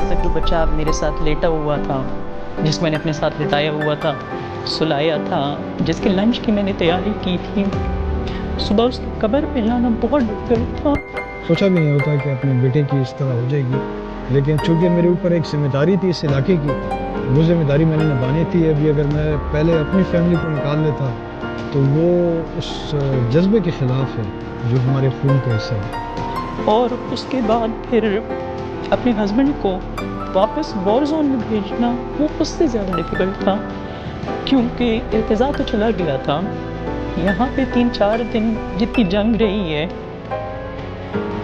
تک جو بچہ میرے ساتھ لیٹا ہوا تھا، جس کو میں نے اپنے ساتھ لٹایا ہوا تھا، سلایا تھا، جس کے لنچ کی میں نے تیاری کی تھی، صبح اس کی قبر پہ لانا بہت ڈفیکلٹ تھا۔ سوچا بھی نہیں ہوتا کہ اپنے بیٹے کی اس طرح ہو جائے گی، لیکن چونکہ میرے اوپر ایک ذمہ داری تھی اس علاقے کی، وہ ذمہ داری میں نے نبھانی تھی۔ ابھی اگر میں پہلے اپنی فیملی کو نکال لیتا تو وہ اس جذبے کے خلاف ہے جو ہمارے خون کا حصہ ہے۔ اور اس کے بعد پھر اپنے ہسبینڈ کو واپس وار زون میں بھیجنا وہ اس سے زیادہ ڈیفیکلٹ تھا، کیونکہ ارتضا تو چلا گیا تھا، یہاں پہ 3-4 دن جتنی جنگ رہی ہے،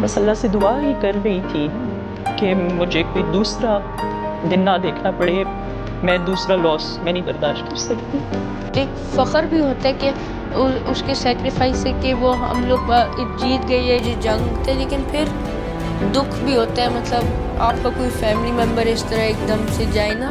بس اللہ سے دعا ہی کر رہی تھی کہ مجھے کوئی دوسرا دن نہ دیکھنا پڑے، میں دوسرا لاس میں نہیں برداشت کر سکتی۔ ایک فخر بھی ہوتا ہے کہ اس کے سیکریفائس سے کہ وہ ہم لوگ جیت گئے یہ جو جنگ تھے، لیکن پھر دکھ بھی ہوتا ہے، مطلب آپ کا کوئی فیملی ممبر اس طرح ایک دم سے جائے نا۔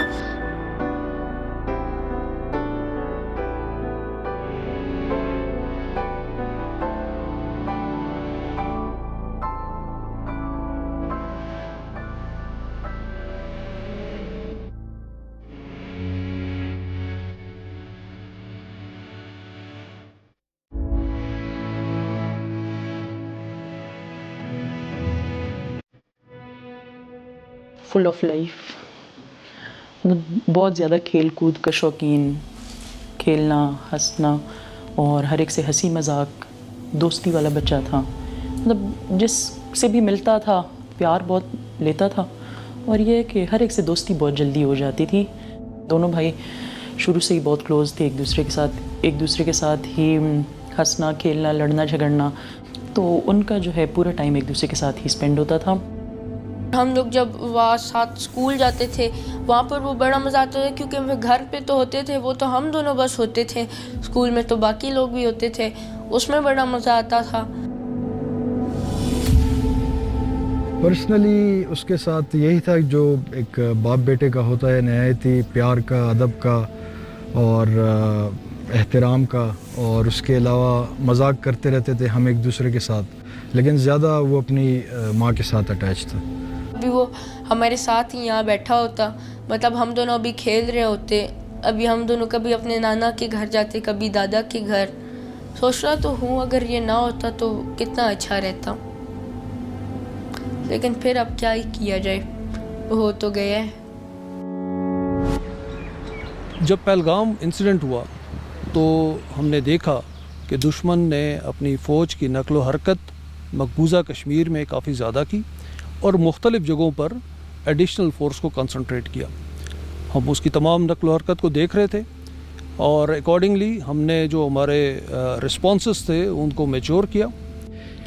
فل آف لائف، بہت زیادہ کھیل کود کا شوقین، کھیلنا ہنسنا اور ہر ایک سے ہنسی مذاق، دوستی والا بچہ تھا، مطلب جس سے بھی ملتا تھا پیار بہت لیتا تھا، اور یہ کہ ہر ایک سے دوستی بہت جلدی ہو جاتی تھی۔ دونوں بھائی شروع سے ہی بہت کلوز تھے ایک دوسرے کے ساتھ ہی ہنسنا کھیلنا لڑنا جھگڑنا، تو ان کا جو ہے پورا ٹائم ایک دوسرے کے ساتھ ہی اسپینڈ ہوتا تھا۔ ہم لوگ جب وہاں ساتھ اسکول جاتے تھے وہاں پر وہ بڑا مزہ آتا تھا، کیونکہ ہم گھر پہ تو ہوتے تھے وہ تو ہم دونوں بس ہوتے تھے، اسکول میں تو باقی لوگ بھی ہوتے تھے، اس میں بڑا مزہ آتا تھا۔ پرسنلی اس کے ساتھ یہی تھا جو ایک باپ بیٹے کا ہوتا ہے، نہایتی پیار کا، ادب کا اور احترام کا، اور اس کے علاوہ مذاق کرتے رہتے تھے ہم ایک دوسرے کے ساتھ، لیکن زیادہ وہ اپنی ماں کے ساتھ اٹیچ تھا۔ ابھی وہ ہمارے ساتھ ہی یہاں بیٹھا ہوتا، مطلب ہم دونوں ابھی کھیل رہے ہوتے، ابھی ہم دونوں کبھی اپنے نانا کے گھر جاتے کبھی دادا کے گھر۔ سوچ رہا تو ہوں اگر یہ نہ ہوتا تو کتنا اچھا رہتا، لیکن پھر اب کیا ہی کیا جائے، ہو تو گیا ہے۔ جب پہلگام انسیڈنٹ ہوا تو ہم نے دیکھا کہ دشمن نے اپنی فوج کی نقل و حرکت مقبوضہ کشمیر میں کافی زیادہ کی اور مختلف جگہوں پر ایڈیشنل فورس کو کنسنٹریٹ کیا۔ ہم اس کی تمام نقل و حرکت کو دیکھ رہے تھے اور اکارڈنگلی ہم نے جو ہمارے رسپانسز تھے ان کو میچور کیا۔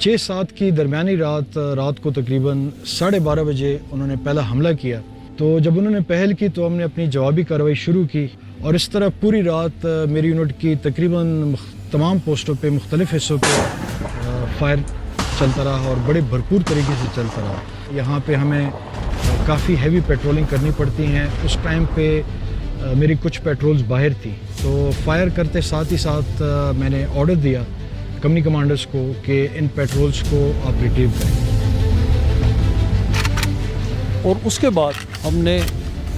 6-7 کی درمیانی رات کو تقریباً 12:30 بجے انہوں نے پہلا حملہ کیا، تو جب انہوں نے پہل کی تو ہم نے اپنی جوابی کارروائی شروع کی، اور اس طرح پوری رات میری یونٹ کی تقریباً تمام پوسٹوں پہ مختلف حصوں پہ فائر چلتا رہا اور بڑے بھرپور طریقے سے چلتا رہا۔ یہاں پہ ہمیں کافی ہیوی پیٹرولنگ کرنی پڑتی ہیں، اس ٹائم پہ میری کچھ پیٹرولز باہر تھی، تو فائر کرتے ساتھ ہی ساتھ میں نے آرڈر دیا کمپنی کمانڈرز کو کہ ان پیٹرولز کو آپ ریٹریو کریں، اور اس کے بعد ہم نے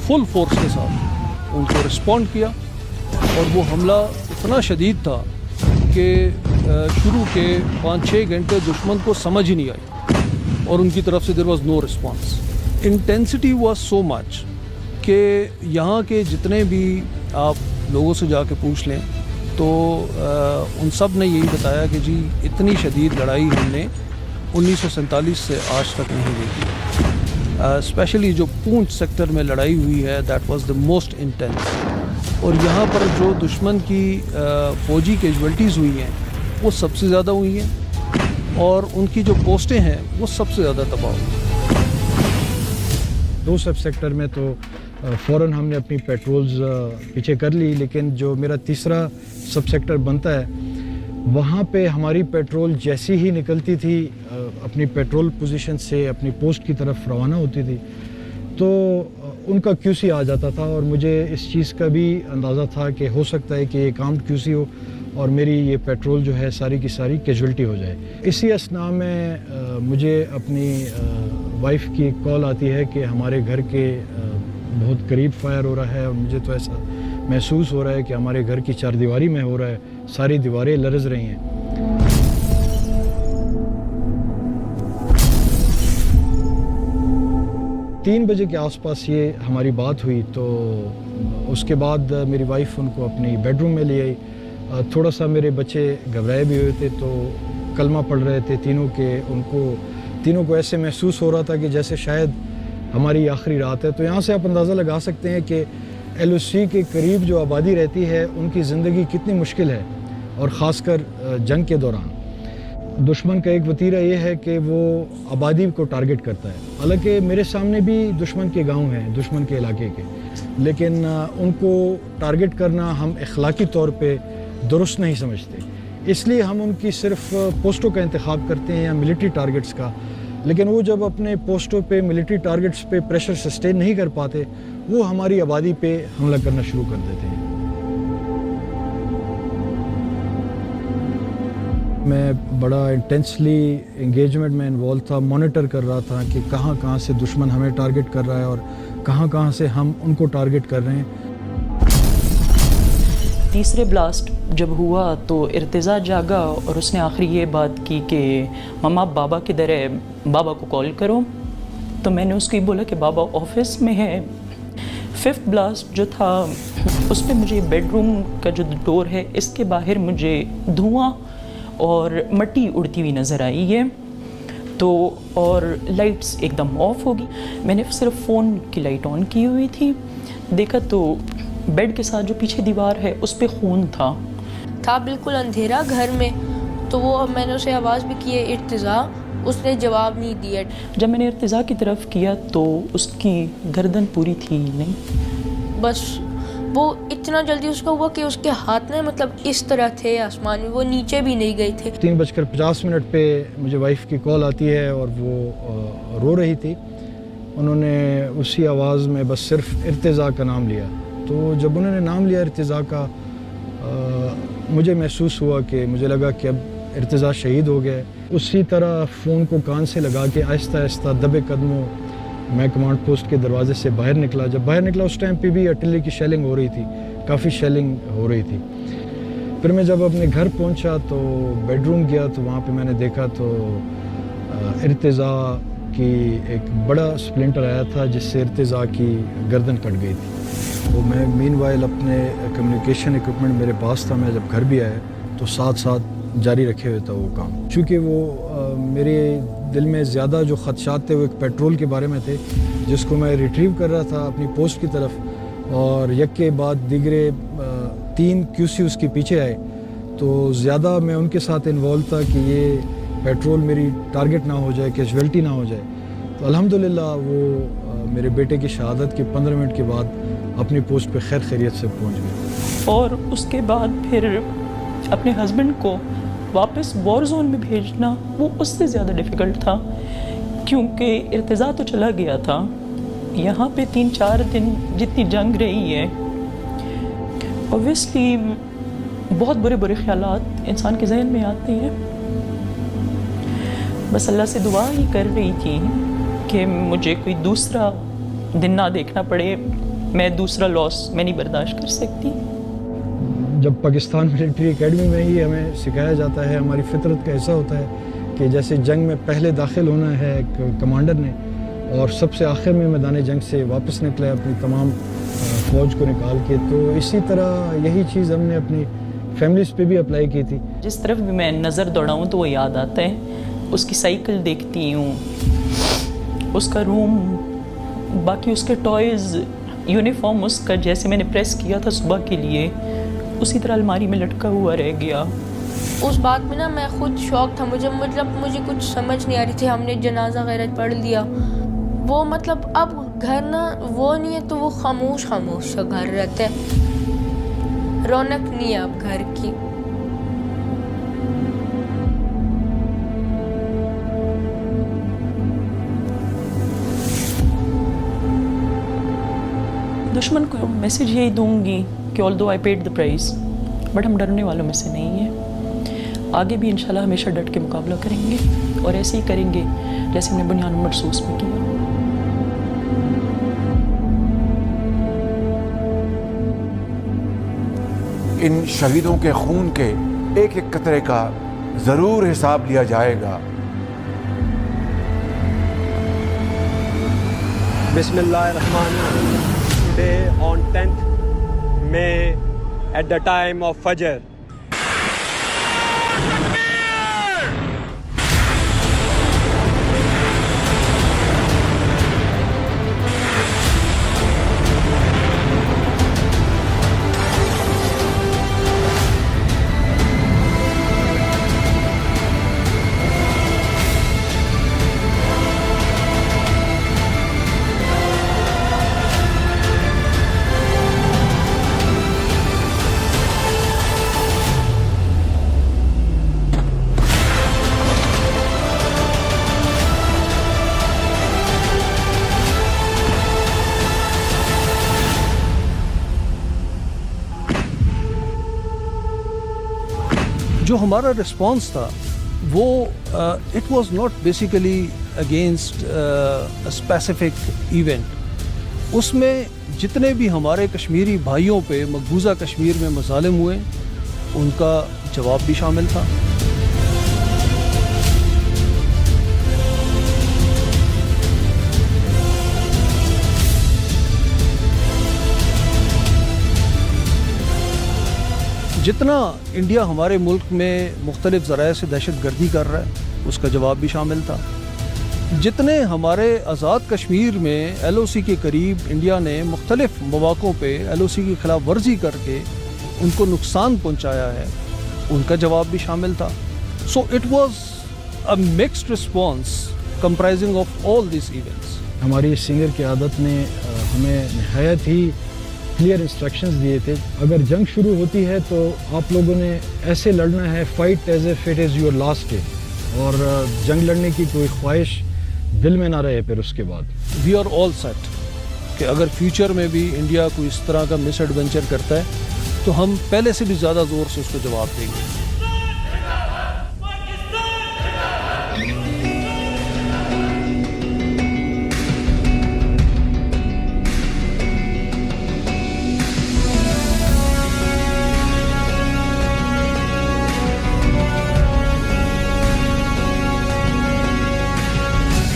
فل فورس کے ساتھ ان کو رسپونڈ کیا، اور وہ حملہ اتنا شدید تھا کہ شروع کے 5-6 گھنٹے دشمن کو سمجھ ہی نہیں آئی، اور ان کی طرف سے there was no response. Intensity was so much کہ یہاں کے جتنے بھی آپ لوگوں سے جا کے پوچھ لیں تو ان سب نے یہی بتایا کہ جی اتنی شدید لڑائی ہم نے 1947 سے آج تک نہیں دیکھی۔ اسپیشلی جو پونچھ سیکٹر میں لڑائی ہوئی ہے that was the most intense, اور یہاں پر جو دشمن کی فوجی کیجولٹیز ہوئی ہیں وہ سب سے زیادہ ہوئی ہیں، اور ان کی جو پوسٹیں ہیں وہ سب سے زیادہ تباہ ہوئی۔ 2 سب سیکٹر میں تو فوراً ہم نے اپنی پیٹرولز پیچھے کر لی، لیکن جو میرا تیسرا سب سیکٹر بنتا ہے وہاں پہ ہماری پیٹرول جیسی ہی نکلتی تھی اپنی پیٹرول پوزیشن سے اپنی پوسٹ کی طرف روانہ ہوتی تھی تو ان کا کیو سی آ جاتا تھا، اور مجھے اس چیز کا بھی اندازہ تھا کہ ہو سکتا ہے کہ یہ کاؤنٹ کیو سی ہو اور میری یہ پیٹرول جو ہے ساری کی ساری کیجولٹی ہو جائے۔ اسی اثناء میں مجھے اپنی وائف کی ایک کال آتی ہے کہ ہمارے گھر کے بہت قریب فائر ہو رہا ہے، اور مجھے تو ایسا محسوس ہو رہا ہے کہ ہمارے گھر کی چار دیواری میں ہو رہا ہے، ساری دیواریں لرز رہی ہیں۔ 3 بجے کے آس پاس یہ ہماری بات ہوئی، تو اس کے بعد میری وائف ان کو اپنی بیڈ روم میں لے آئی۔ تھوڑا سا میرے بچے گھبرائے بھی ہوئے تھے، تو کلمہ پڑھ رہے تھے تینوں کے، تینوں کو ایسے محسوس ہو رہا تھا کہ جیسے شاید ہماری آخری رات ہے۔ تو یہاں سے آپ اندازہ لگا سکتے ہیں کہ ایل او سی کے قریب جو آبادی رہتی ہے ان کی زندگی کتنی مشکل ہے، اور خاص کر جنگ کے دوران۔ دشمن کا ایک وتیرہ یہ ہے کہ وہ آبادی کو ٹارگٹ کرتا ہے، حالانکہ میرے سامنے بھی دشمن کے گاؤں ہیں، دشمن کے علاقے کے، لیکن ان کو ٹارگٹ کرنا ہم اخلاقی طور پہ درست نہیں سمجھتے، اس لیے ہم ان کی صرف پوسٹوں کا انتخاب کرتے ہیں یا ملٹری ٹارگٹس کا، لیکن وہ جب اپنے پوسٹوں پہ ملٹری ٹارگٹس پہ پریشر سسٹین نہیں کر پاتے، وہ ہماری آبادی پہ حملہ کرنا شروع کر دیتے ہیں۔ میں بڑا انٹینسلی انگیجمنٹ میں انوالو تھا، مانیٹر کر رہا تھا کہ کہاں سے دشمن ہمیں ٹارگٹ کر رہا ہے اور کہاں سے ہم ان کو ٹارگٹ کر رہے ہیں۔ تیسرے بلاسٹ جب ہوا تو ارتضیٰ جاگا اور اس نے آخری یہ بات کی کہ ماما بابا کدھر ہے، بابا کو کال کرو۔ تو میں نے اس کو یہ بولا کہ بابا آفس میں ہے۔ 5th بلاسٹ جو تھا اس پہ مجھے بیڈ روم کا جو ڈور ہے اس کے باہر مجھے دھواں اور مٹی اڑتی ہوئی نظر آئی ہے، تو اور لائٹس ایک دم آف ہوگی۔ میں نے صرف فون کی لائٹ آن کی ہوئی تھی، دیکھا تو بیڈ کے ساتھ جو پیچھے دیوار ہے اس پہ خون تھا بالکل اندھیرا گھر میں۔ تو وہ میں نے اسے آواز بھی کی ہے ارتضیٰ، اس نے جواب نہیں دیا۔ جب میں نے ارتضیٰ کی طرف کیا تو اس کی گردن پوری تھی نہیں، بس وہ اتنا جلدی اس کا ہوا کہ اس کے ہاتھ میں مطلب اس طرح تھے آسمان میں، وہ نیچے بھی نہیں گئے تھے۔ 3:50 پہ مجھے وائف کی کال آتی ہے اور وہ رو رہی تھی۔ انہوں نے اسی آواز میں بس صرف ارتضیٰ کا نام لیا، تو جب انہوں نے نام لیا ارتضیٰ کا، مجھے محسوس ہوا کہ مجھے لگا کہ اب ارتضیٰ شہید ہو گیا ہے۔ اسی طرح فون کو کان سے لگا کے آہستہ آہستہ دبے قدموں میں کمانڈ پوسٹ کے دروازے سے باہر نکلا۔ جب باہر نکلا اس ٹائم پہ بھی آرٹلری کی شیلنگ ہو رہی تھی، کافی شیلنگ ہو رہی تھی۔ پھر میں جب اپنے گھر پہنچا تو بیڈ روم گیا تو وہاں پہ میں نے دیکھا تو ارتضیٰ کی ایک بڑا سپلنٹر آیا تھا جس سے ارتضیٰ کی گردن کٹ گئی تھی۔ تو میں مین وائل اپنے کمیونیکیشن ایکوپمنٹ میرے پاس تھا، میں جب گھر بھی آیا تو ساتھ جاری رکھے ہوئے تھا وہ کام، چونکہ وہ میرے دل میں زیادہ جو خدشات تھے وہ ایک پیٹرول کے بارے میں تھے جس کو میں ریٹریو کر رہا تھا اپنی پوسٹ کی طرف، اور یک کے بعد دیگرے 3 QC اس کے پیچھے آئے، تو زیادہ میں ان کے ساتھ انوالو تھا کہ یہ پیٹرول میری ٹارگٹ نہ ہو جائے، کیجویلٹی نہ ہو جائے۔ تو الحمدللہ وہ میرے بیٹے کی شہادت کے 15 منٹ کے بعد اپنی پوسٹ پہ خیر خیریت سے پہنچ گئے۔ اور اس کے بعد پھر اپنے ہسبینڈ کو واپس وار زون میں بھیجنا وہ اس سے زیادہ ڈیفیکلٹ تھا، کیونکہ ارتضیٰ تو چلا گیا تھا، یہاں پہ 3-4 دن جتنی جنگ رہی ہے، اوبویسلی بہت برے خیالات انسان کے ذہن میں آتے ہیں۔ بس اللہ سے دعا ہی کر رہی تھی کہ مجھے کوئی دوسرا دن نہ دیکھنا پڑے، میں دوسرا لاس میں نہیں برداشت کر سکتی۔ جب پاکستان ملٹری اکیڈمی میں ہی ہمیں سکھایا جاتا ہے، ہماری فطرت کا ایسا ہوتا ہے کہ جیسے جنگ میں پہلے داخل ہونا ہے ایک کمانڈر نے، اور سب سے آخر میں میدان جنگ سے واپس نکلا ہے اپنی تمام فوج کو نکال کے، تو اسی طرح یہی چیز ہم نے اپنی فیملیز پہ بھی اپلائی کی تھی۔ جس طرف بھی میں نظر دوڑاؤں تو وہ یاد آتا ہے، اس کی سائیکل دیکھتی ہوں، اس کا روم، باقی اس کے ٹوائز، یونیفارم اس کا جیسے میں نے پریس کیا تھا صبح کے لیے اسی طرح الماری میں لٹکا ہوا رہ گیا۔ اس بات میں نا میں خود شوق تھا، مجھے کچھ سمجھ نہیں آ رہی تھی۔ ہم نے جنازہ وغیرہ پڑھ لیا، وہ مطلب اب گھر نا وہ نہیں ہے تو وہ خاموش سا گھر رہتا ہے، رونق نہیں ہے اب گھر کی۔ دشمن کو میسج یہی دوں گی کہ although I paid the price but ہم ڈرنے والوں میں سے نہیں ہیں، آگے بھی انشاءاللہ ہمیشہ ڈٹ کے مقابلہ کریں گے اور ایسے ہی کریں گے جیسے ہم نے بنیان مرصوص میں کیا۔ ان شہیدوں کے خون کے ایک ایک قطرے کا ضرور حساب لیا جائے گا. بسم اللہ الرحمن الرحیم. Today on 10th May at the time of Fajr, جو ہمارا رسپانس تھا وہ it was not basically against specific event. اس میں جتنے بھی ہمارے کشمیری بھائیوں پہ مقبوضہ کشمیر میں مظالم ہوئے ان کا جواب بھی شامل تھا. جتنا انڈیا ہمارے ملک میں مختلف ذرائع سے دہشت گردی کر رہا ہے اس کا جواب بھی شامل تھا. جتنے ہمارے آزاد کشمیر میں ایل او سی کے قریب انڈیا نے مختلف مواقعوں پہ ایل او سی کی خلاف ورزی کر کے ان کو نقصان پہنچایا ہے ان کا جواب بھی شامل تھا. So it was a mixed response comprising of all these events. ہماری سینئر قیادت نے ہمیں نہایت ہی کلیئر انسٹرکشنز دیے تھے. اگر جنگ شروع ہوتی ہے تو آپ لوگوں نے ایسے لڑنا ہے fight as if it is your last day, اور جنگ لڑنے کی کوئی خواہش دل میں نہ رہے. پھر اس کے بعد وی آر آل سیٹ کہ اگر فیوچر میں بھی انڈیا کوئی اس طرح کا مس ایڈونچر کرتا ہے تو ہم پہلے سے بھی زیادہ زور سے اس کو جواب دیں گے.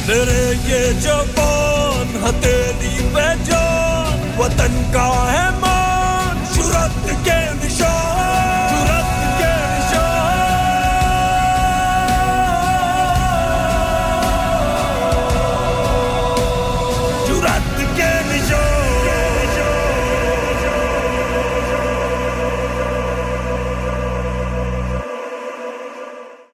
تیرے یہ جوان ہتھیلی پہ جان وطن کا ہے